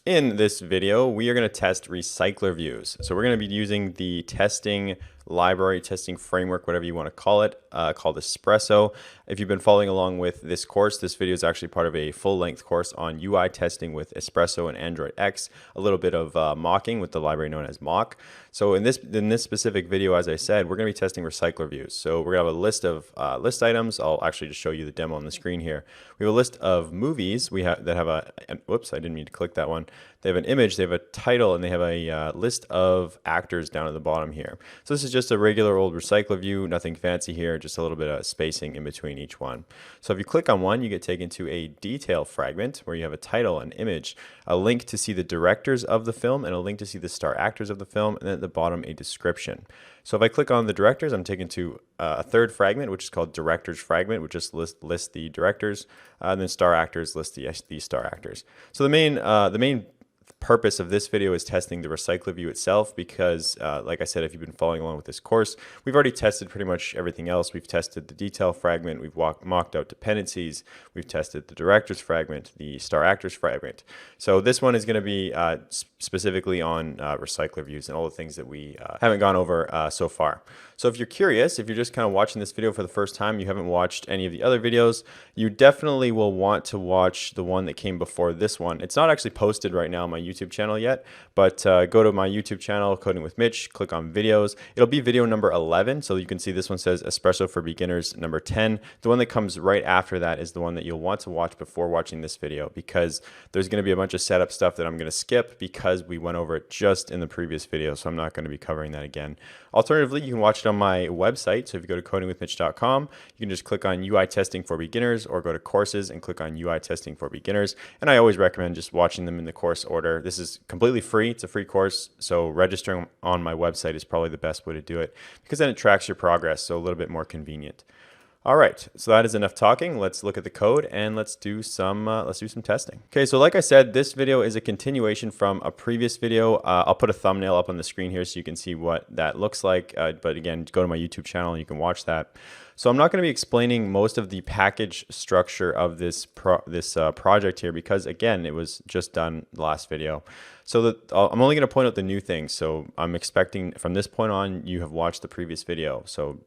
In this video, we are going to test RecyclerViews. So we're going to be using the testing library, testing framework, whatever you want to call it, called Espresso. If you've been following along with this course, this video is actually part of a full-length course on UI testing with Espresso and Android X, a little bit of mocking with the library known as mock. So in this specific video, as I said, we're going to be testing RecyclerViews. So we're going to have a list of list items. I'll actually just show you the demo on the screen here. We have a list of movies that have whoops, I didn't mean to click that one. They have an image, they have a title, and they have a list of actors down at the bottom here. So this is just a regular old recycler view, nothing fancy here, just a little bit of spacing in between each one. So if you click on one, you get taken to a detail fragment where you have a title, an image, a link to see the directors of the film, and a link to see the star actors of the film, and then at the bottom a description. So if I click on the directors, I'm taken to a third fragment, which is called directors fragment, which just lists the directors, and then star actors list the star actors. So the main purpose of this video is testing the RecyclerView itself because, like I said, if you've been following along with this course, we've already tested pretty much everything else. We've tested the detail fragment, we've mocked out dependencies, we've tested the directors fragment, the star actors fragment. So this one is going to be specifically on RecyclerViews and all the things that we haven't gone over so far. So if you're curious, if you're just kind of watching this video for the first time, you haven't watched any of the other videos, you definitely will want to watch the one that came before this one. It's not actually posted right now on my YouTube channel yet, but go to my YouTube channel, Coding with Mitch, click on videos. It'll be video number 11, so you can see this one says Espresso for Beginners number 10. The one that comes right after that is the one that you'll want to watch before watching this video because there's going to be a bunch of setup stuff that I'm going to skip because we went over it just in the previous video, so I'm not going to be covering that again. Alternatively, you can watch it on my website, so if you go to codingwithmitch.com, you can just click on UI Testing for Beginners or go to Courses and click on UI Testing for Beginners, and I always recommend just watching them in the course order. This is completely free. It's a free course, so registering on my website is probably the best way to do it because then it tracks your progress, so a little bit more convenient. All right, so that is enough talking. Let's look at the code and let's do some testing. Okay, so like I said, this video is a continuation from a previous video. I'll put a thumbnail up on the screen here so you can see what that looks like. But again, go to my YouTube channel and you can watch that. So I'm not going to be explaining most of the package structure of this project here because again, it was just done last video. So I'm only going to point out the new things. So I'm expecting from this point on, you have watched the previous video. So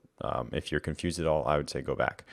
if you're confused at all, I would say go back.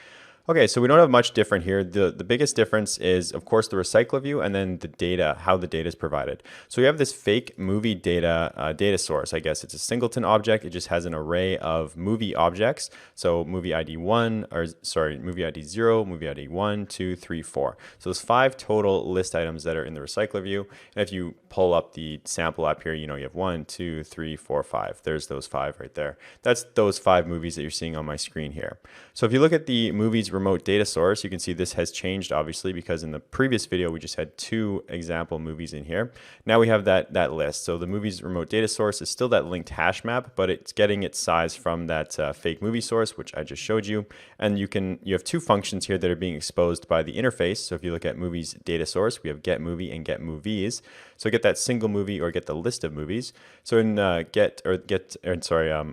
Okay, so we don't have much different here. The biggest difference is, of course, the recycler view and then the data, how the data is provided. So we have this fake movie data source. I guess it's a singleton object. It just has an array of movie objects. So movie ID 1, or sorry, movie ID 0, movie ID 1, 2, 3, 4. So there's 5 total list items that are in the recycler view. And if you pull up the sample app here, you know you have 1, 2, 3, 4, 5. There's those 5 right there. That's those 5 movies that you're seeing on my screen here. So if you look at the movies remote data source, you can see this has changed obviously because in the previous video we just had 2 example movies in here. Now we have that list. So the movies remote data source is still that linked hash map, but it's getting its size from that fake movie source, which I just showed you. And you have 2 functions here that are being exposed by the interface. So if you look at movies data source, we have get movie and get movies. So get that single movie or get the list of movies. So in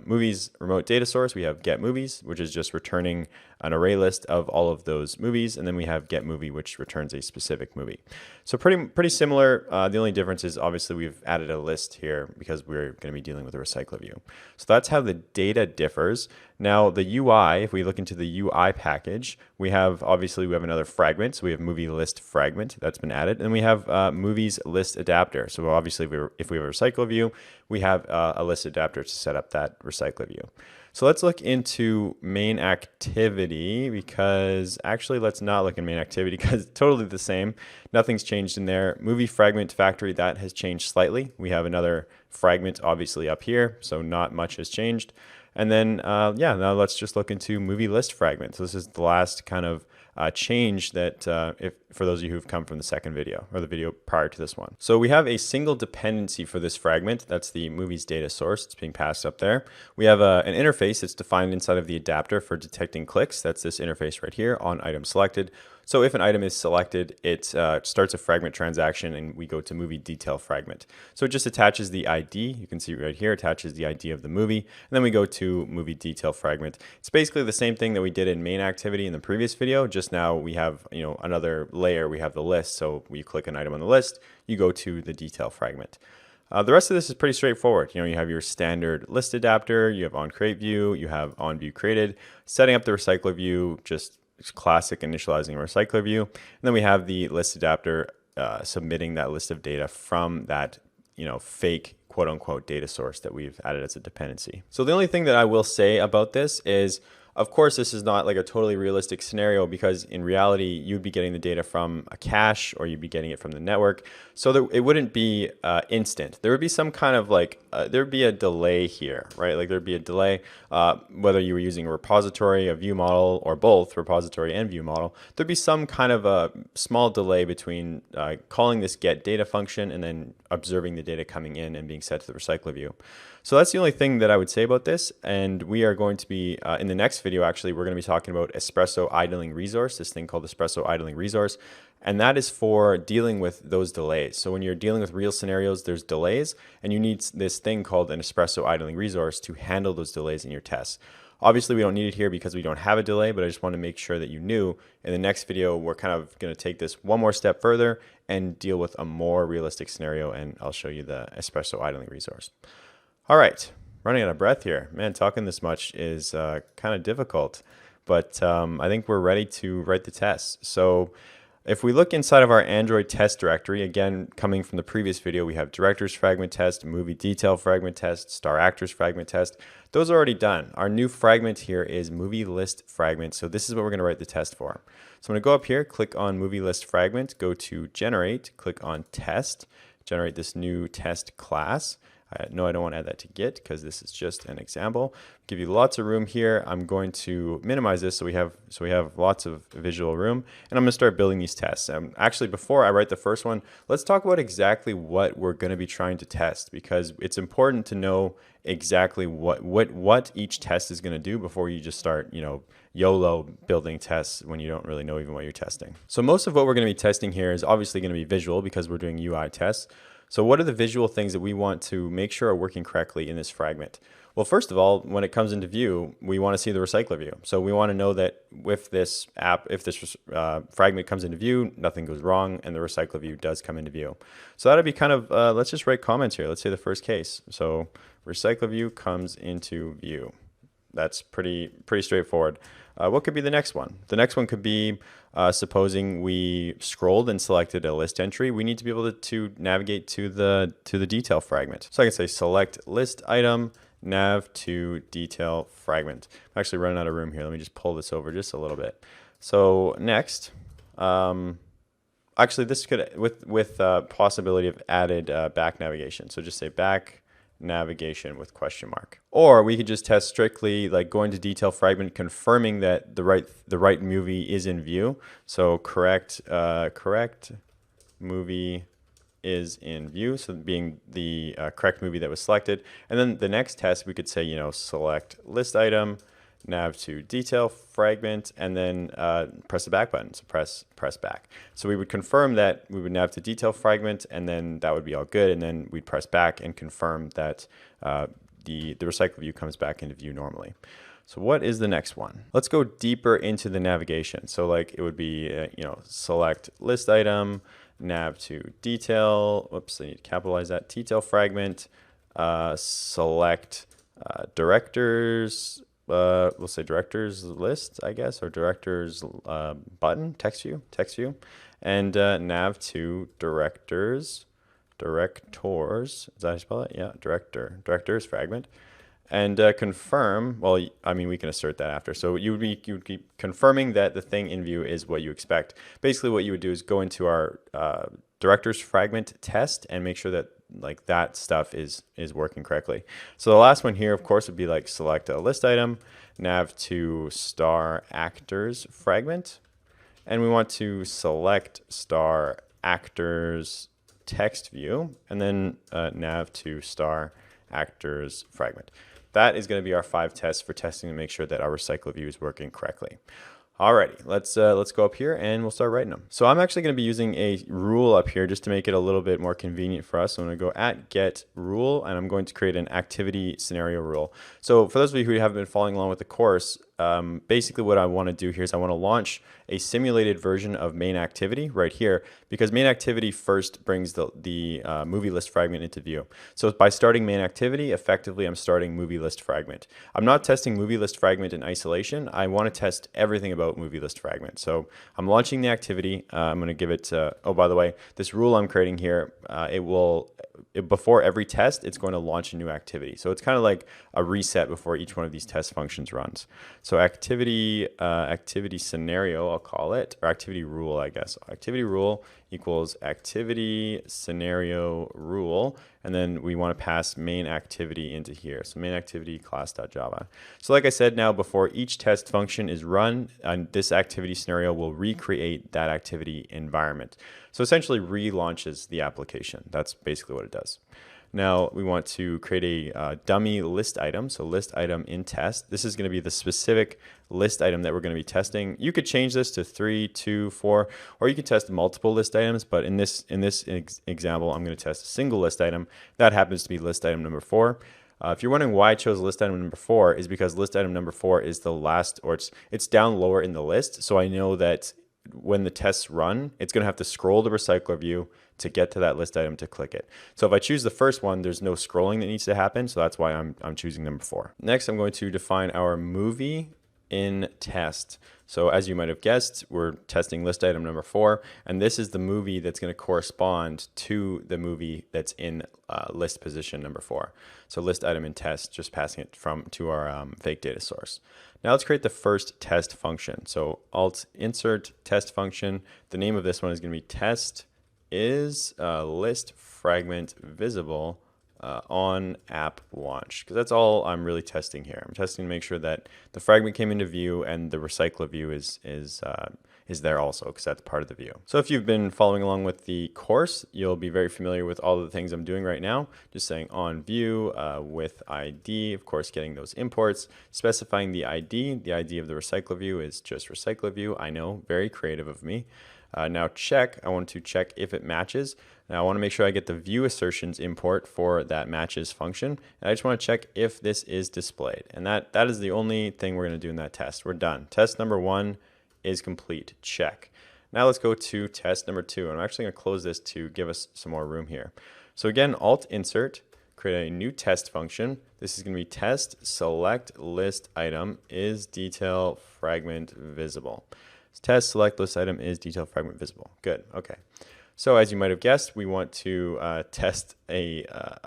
movies remote data source, we have get movies, which is just returning an array list of all of those movies, and then we have get movie, which returns a specific movie. So pretty similar. The only difference is obviously we've added a list here because we're going to be dealing with a recycler view. So that's how the data differs. Now the UI, if we look into the UI package, we have another fragment. So we have movie list fragment that's been added, and we have movies list adapter. So obviously if we have a recycler view, we have a list adapter to set up that recycler view. So let's look into main activity because actually let's not look in main activity because it's totally the same. Nothing's changed in there. Movie fragment factory, that has changed slightly. We have another fragment obviously up here, so not much has changed. And then, now let's just look into movie list fragment. So this is the last kind of change that for those of you who've come from the second video or the video prior to this one. So we have a single dependency for this fragment. That's the movies data source. It's being passed up there. We have an interface that's defined inside of the adapter for detecting clicks. That's this interface right here on item selected. So if an item is selected, it starts a fragment transaction and we go to movie detail fragment. So it just attaches the ID. You can see right here, attaches the ID of the movie. And then we go to movie detail fragment. It's basically the same thing that we did in main activity in the previous video, just just now we have, another layer, we have the list. So we click an item on the list, you go to the detail fragment. The rest of this is pretty straightforward. You have your standard list adapter, you have on create view, you have on view created, setting up the recycler view, just classic initializing a recycler view. And then we have the list adapter submitting that list of data from that, fake quote unquote data source that we've added as a dependency. So the only thing that I will say about this is, of course, this is not like a totally realistic scenario, because in reality, you'd be getting the data from a cache or you'd be getting it from the network. So it wouldn't be instant. There would be some kind of there'd be a delay here, right? Like there'd be a delay, whether you were using a repository, a view model, or both repository and view model. There'd be some kind of a small delay between calling this get data function and then observing the data coming in and being set to the recycler view. So that's the only thing that I would say about this. And we are going to be, in the next video, actually, we're going to be talking about Espresso idling resource, this thing called Espresso idling resource. And that is for dealing with those delays. So when you're dealing with real scenarios, there's delays, and you need this thing called an Espresso idling resource to handle those delays in your tests. Obviously, we don't need it here because we don't have a delay, but I just want to make sure that you knew. In the next video, we're kind of going to take this one more step further and deal with a more realistic scenario, and I'll show you the Espresso idling resource. All right, running out of breath here. Man, talking this much is kind of difficult, but I think we're ready to write the tests. So if we look inside of our Android test directory, again, coming from the previous video, we have directors fragment test, movie detail fragment test, star actors fragment test. Those are already done. Our new fragment here is movie list fragment. So this is what we're going to write the test for. So I'm going to go up here, click on movie list fragment, go to generate, click on test, generate this new test class. No, I don't want to add that to Git because this is just an example. Give you lots of room here. I'm going to minimize this so we have lots of visual room, and I'm going to start building these tests. Actually, before I write the first one, let's talk about exactly what we're going to be trying to test, because it's important to know exactly what each test is going to do before you just start, YOLO building tests when you don't really know even what you're testing. So most of what we're going to be testing here is obviously going to be visual because we're doing UI tests. So what are the visual things that we want to make sure are working correctly in this fragment? Well, first of all, when it comes into view, we want to see the recycler view. So we want to know that if this fragment comes into view, nothing goes wrong, and the recycler view does come into view. So that'll be kind of, let's just write comments here. Let's say the first case. So recycler view comes into view. That's pretty straightforward. What could be the next one? The next one could be, supposing we scrolled and selected a list entry, we need to be able to navigate to the detail fragment. So I can say select list item, nav to detail fragment. I'm actually running out of room here. Let me just pull this over just a little bit. So next, actually this could, with possibility of added back navigation. So just say back navigation with question mark. Or we could just test strictly like going to detail fragment, confirming that the right movie is in view. So correct movie is in view, so being the correct movie that was selected. And then the next test, we could say, select list item, nav to detail fragment, and then press the back button. So press back. So we would confirm that we would nav to detail fragment, and then that would be all good. And then we'd press back and confirm that the recycle view comes back into view normally. So what is the next one? Let's go deeper into the navigation. So like it would be, select list item, nav to detail. Whoops, I need to capitalize that. Detail fragment. Select directors. We'll say directors list, I guess, or directors button, text view, and nav to directors, is that how you spell it? Yeah, directors fragment, and confirm. Well, I mean, we can assert that after. So you would be confirming that the thing in view is what you expect. Basically, what you would do is go into our directors fragment test and make sure that like that stuff is working correctly. So the last one here, of course, would be like select a list item, nav to star actors fragment, and we want to select star actors text view, and then nav to star actors fragment. That is going to be our 5 tests for testing to make sure that our recycle view is working correctly. Alrighty, let's go up here and we'll start writing them. So I'm actually going to be using a rule up here just to make it a little bit more convenient for us. So I'm going to go @get rule, and I'm going to create an activity scenario rule. So for those of you who haven't been following along with the course, basically what I want to do here is I want to launch a simulated version of main activity right here, because main activity first brings the movie list fragment into view. So by starting main activity, effectively I'm starting movie list fragment. I'm not testing movie list fragment in isolation. I want to test everything about movie list fragment. So I'm launching the activity. I'm going to give it, oh, by the way, this rule I'm creating here, before every test, it's going to launch a new activity. So it's kind of like a reset before each one of these test functions runs. So activity scenario, I'll call it, or activity rule, I guess. Activity rule equals activity scenario rule, and then we want to pass main activity into here. So main activity class.java. So like I said, now before each test function is run, this activity scenario will recreate that activity environment. So essentially relaunches the application. That's basically what it does. Now we want to create a dummy list item. So list item in test. This is going to be the specific list item that we're going to be testing. You could change this to 3, 2, 4, or you could test multiple list items. But in this example, I'm going to test a single list item. That happens to be list item number 4. If you're wondering why I chose list item number 4, is because list item number 4 is the last, or it's down lower in the list. So I know that when the tests run, it's going to have to scroll the recycler view to get to that list item to click it. So if I choose the first one, there's no scrolling that needs to happen. So that's why I'm choosing number 4. Next, I'm going to define our movie in test. So as you might have guessed, we're testing list item number 4, and this is the movie that's going to correspond to the movie that's in list position number 4. So list item in test, just passing it to our fake data source. Now let's create the first test function. So alt insert test function. The name of this one is going to be test is list fragment visible on app launch, because that's all I'm really testing here. I'm testing to make sure that the fragment came into view and the recycler view is there also, because that's part of the view. So if you've been following along with the course, you'll be very familiar with all of the things I'm doing right now. Just saying on view with ID, of course, getting those imports, specifying the ID. The ID of the recycler view is just recycler view. I know, very creative of me. Now check, I want to check if it matches. Now I want to make sure I get the view assertions import for that matches function. And I just want to check if this is displayed. And that is the only thing we're going to do in that test. We're done. Test number 1 is complete. Check. Now let's go to test number 2. And I'm actually going to close this to give us some more room here. So again, alt insert, create a new test function. This is going to be test select list item is detail fragment visible. Test select list item is detail fragment visible. Good. Okay. So as you might have guessed, we want to test a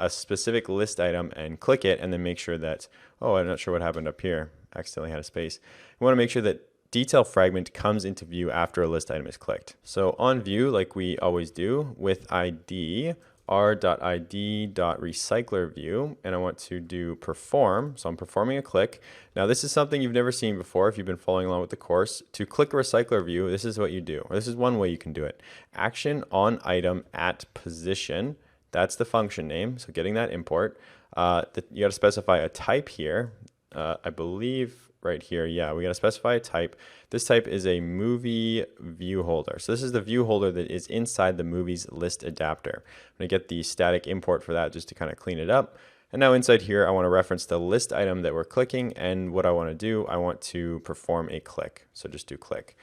specific list item and click it, and then make sure that, oh, I'm not sure what happened up here. Accidentally had a space. We want to make sure that detail fragment comes into view after a list item is clicked. So on view, like we always do, with ID, r.id.recyclerView, and I want to do perform. So I'm performing a click. Now this is something you've never seen before if you've been following along with the course. To click a recycler view, this is what you do, or this is one way you can do it. Action on item at position. That's the function name. So getting that import, you got to specify a type here. I believe right here, yeah, we got to specify a type. This type is a movie view holder. So this is the view holder that is inside the movies list adapter. I'm going to get the static import for that just to kind of clean it up. And now inside here, I want to reference the list item that we're clicking, and what I want to do, I want to perform a click. So just do click.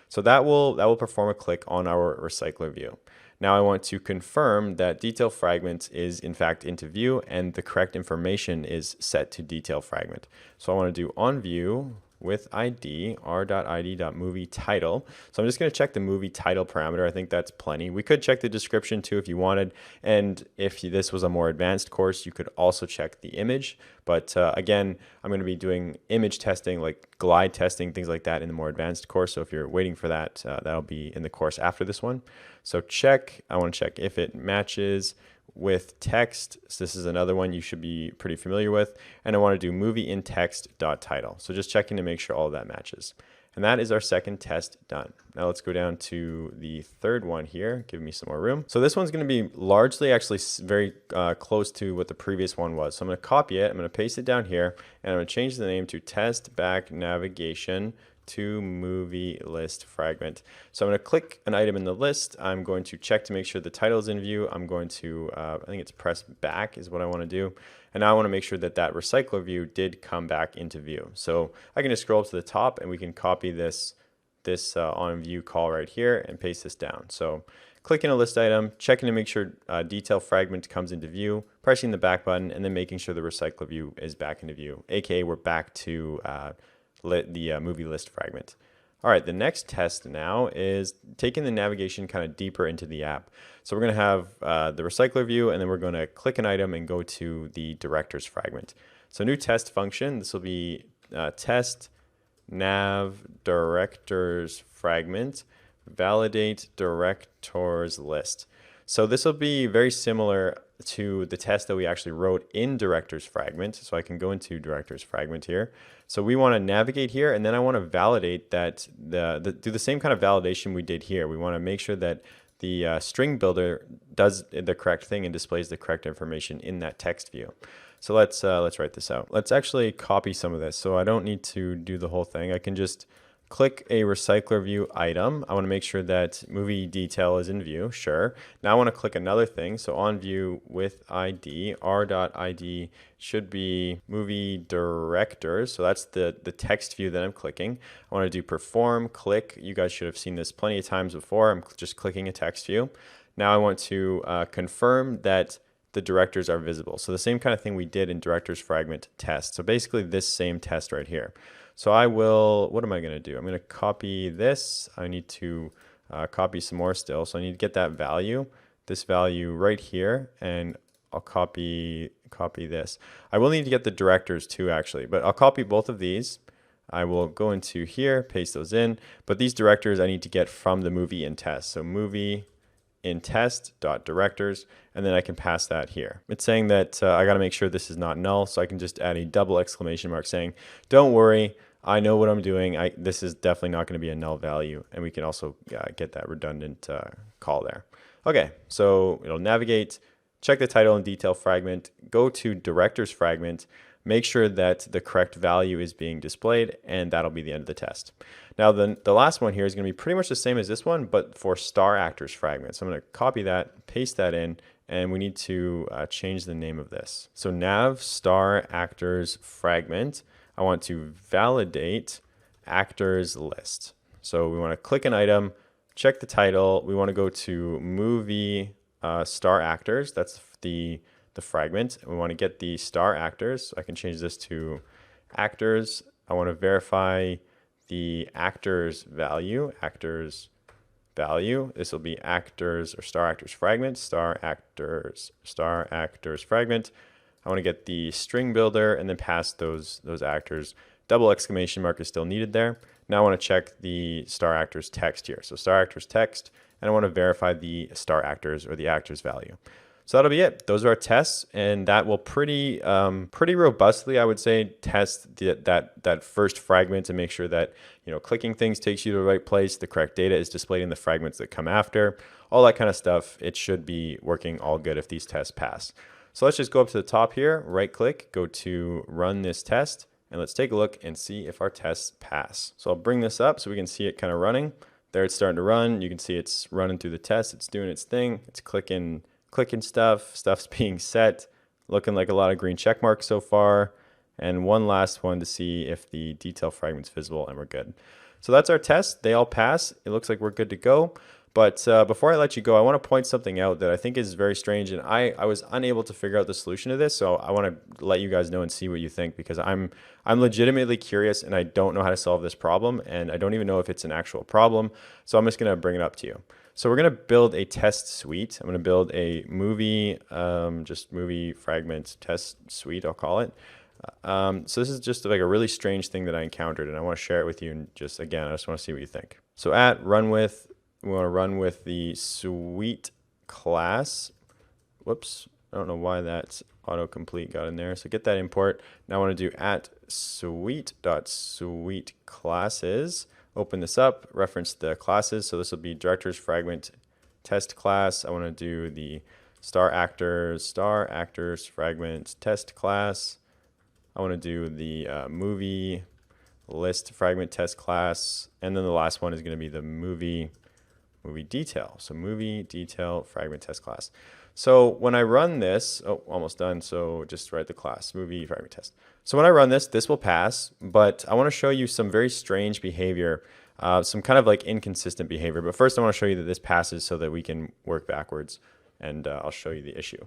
So that will perform a click on our recycler view. Now I want to confirm that detail fragment is in fact into view and the correct information is set to detail fragment. So I want to do on view with ID, r.id.movie title. So I'm just going to check the movie title parameter. I think that's plenty. We could check the description too if you wanted. And if this was a more advanced course, you could also check the image. But again, I'm going to be doing image testing, like glide testing, things like that in the more advanced course. So if you're waiting for that, that'll be in the course after this one. So check, I want to check if it matches with text. So this is another one you should be pretty familiar with. And I want to do movie in text dot title. So just checking to make sure all of that matches. And that is our second test done. Now let's go down to the third one here. Give me some more room. So this one's going to be largely actually very close to what the previous one was. So I'm going to copy it. I'm going to paste it down here, and I'm going to change the name to test back navigation to movie list fragment. So I'm going to click an item in the list. I'm going to check to make sure the title is in view. I'm going to, I think it's press back is what I want to do. And now I want to make sure that that recycler view did come back into view. So I can just scroll up to the top and we can copy this on view call right here and paste this down. So clicking a list item, checking to make sure detail fragment comes into view, pressing the back button, and then making sure the recycler view is back into view, aka we're back to the movie list fragment. All right, the next test now is taking the navigation kind of deeper into the app. So we're going to have the recycler view, and then we're going to click an item and go to the directors fragment. So new test function, this will be test nav directors fragment, validate directors list. So this will be very similar to the test that we actually wrote in directors fragment. So I can go into directors fragment here. So we want to navigate here, and then I want to validate that do the same kind of validation we did here. We want to make sure that the string builder does the correct thing and displays the correct information in that text view. So let's write this out. Let's actually copy some of this. So I don't need to do the whole thing. I can just click a recycler view item. I want to make sure that movie detail is in view. Sure. Now I want to click another thing. So on view with ID, r.id should be movie directors. So that's the text view that I'm clicking. I want to do perform, click. You guys should have seen this plenty of times before. I'm just clicking a text view. Now I want to confirm that the directors are visible. So the same kind of thing we did in directors fragment test. So basically this same test right here. So I will, what am I going to do? I'm going to copy this. I need to copy some more still. So I need to get that value, this value right here, and I'll copy this. I will need to get the directors too, actually, but I'll copy both of these. I will go into here, paste those in, but these directors I need to get from the movie in test. So movie in test.directors, and then I can pass that here. It's saying that I got to make sure this is not null, so I can just add a double exclamation mark saying, don't worry, I know what I'm doing. This is definitely not going to be a null value, and we can also get that redundant call there. Okay, so it'll navigate, check the title and detail fragment, go to directors fragment, make sure that the correct value is being displayed, and that'll be the end of the test. Now the last one here is going to be pretty much the same as this one, but for star actors fragment. So I'm going to copy that, paste that in, and we need to change the name of this. So nav star actors fragment, I want to validate actors list. So we want to click an item, check the title. We want to go to movie star actors. That's the fragment. We want to get the star actors. I can change this to actors. I want to verify the actors value, This will be actors or star actors fragment, star actors fragment. I want to get the string builder and then pass those actors. Double exclamation mark is still needed there. Now I want to check the star actors text here. So star actors text, and I want to verify the star actors or the actors value. So that'll be it. Those are our tests, and that will pretty robustly, I would say, test that first fragment to make sure that clicking things takes you to the right place, the correct data is displayed in the fragments that come after, all that kind of stuff. It should be working all good if these tests pass. So let's just go up to the top here, right click, go to run this test, and let's take a look and see if our tests pass. So I'll bring this up so we can see it kind of running. There it's starting to run. You can see it's running through the test. It's doing its thing. It's clicking stuff's being set, looking like a lot of green check marks so far, and one last one to see if the detail fragment's visible, and we're good. So that's our test. They all pass. It looks like we're good to go. But before I let you go, I want to point something out that I think is very strange, and I was unable to figure out the solution to this, so I want to let you guys know and see what you think, because I'm legitimately curious, and I don't know how to solve this problem, and I don't even know if it's an actual problem, so I'm just going to bring it up to you. So we're going to build a test suite. I'm going to build a movie, just movie fragment test suite, I'll call it. So this is just like a really strange thing that I encountered, and I want to share it with you. And just again, I just want to see what you think. So at run with, we want to run with the suite class. Whoops, I don't know why that's autocomplete got in there. So get that import. Now I want to do at suite.suite classes. Open this up, reference the classes. So this will be directors fragment test class. I want to do the star actors fragment test class. I want to do the movie list fragment test class. And then the last one is going to be the movie detail. So movie detail fragment test class. So when I run this, oh, almost done. So just write the class movie fragment test. So when I run this, this will pass, but I want to show you some very strange behavior, some kind of like inconsistent behavior. But first I want to show you that this passes so that we can work backwards, and I'll show you the issue.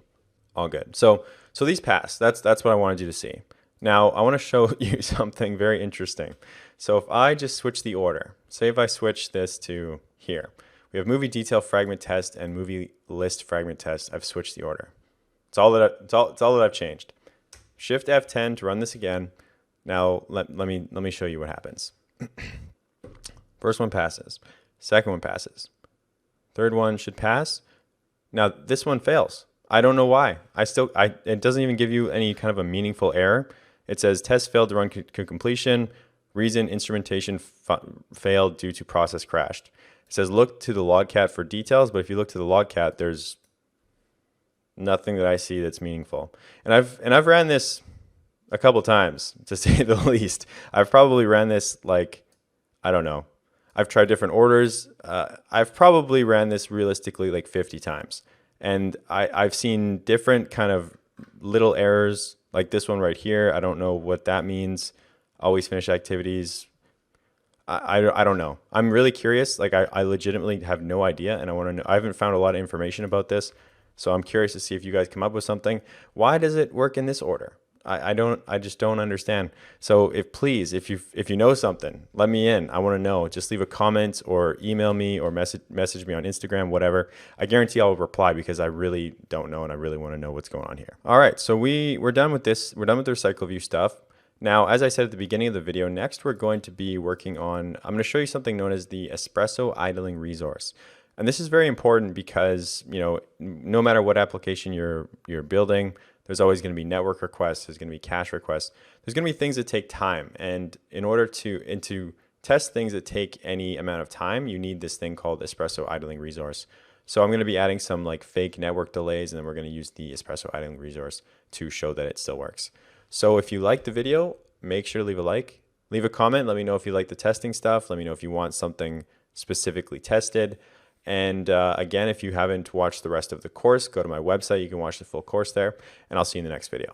All good. So these pass. That's what I wanted you to see. Now I want to show you something very interesting. So if I just switch the order, say if I switch this to here, we have movie detail fragment test and movie list fragment test. I've switched the order. It's all that I've changed. Shift F10 to run this again. Now let me show you what happens. First one passes. Second one passes. Third one should pass. Now this one fails. I don't know why. It doesn't even give you any kind of a meaningful error. It says test failed to run to completion. Reason instrumentation failed due to process crashed. It says look to the logcat for details, but if you look to the logcat, there's nothing that I see that's meaningful. And I've ran this a couple times, to say the least. I've probably ran this like, I don't know. I've tried different orders. I've probably ran this realistically like 50 times. And I've seen different kind of little errors, like this one right here. I don't know what that means. Always finish activities. I don't know. I'm really curious. Like I legitimately have no idea, and I want to know. I haven't found a lot of information about this, so I'm curious to see if you guys come up with something. Why does it work in this order? I just don't understand. So if you know something, let me in. I want to know. Just leave a comment or email me or message me on Instagram, whatever. I guarantee I'll reply because I really don't know and I really want to know what's going on here. All right, so we're done with this. We're done with the RecyclerView stuff. Now, as I said at the beginning of the video, next we're going to be working on, I'm going to show you something known as the Espresso idling resource. And this is very important because, you know, no matter what application you're building, there's always going to be network requests, there's going to be cache requests, there's going to be things that take time. And in order to test things that take any amount of time, you need this thing called Espresso idling resource. So I'm going to be adding some like fake network delays, and then we're going to use the Espresso idling resource to show that it still works. So if you liked the video, make sure to leave a like, leave a comment, let me know if you like the testing stuff, let me know if you want something specifically tested. And again, if you haven't watched the rest of the course, go to my website, you can watch the full course there, and I'll see you in the next video.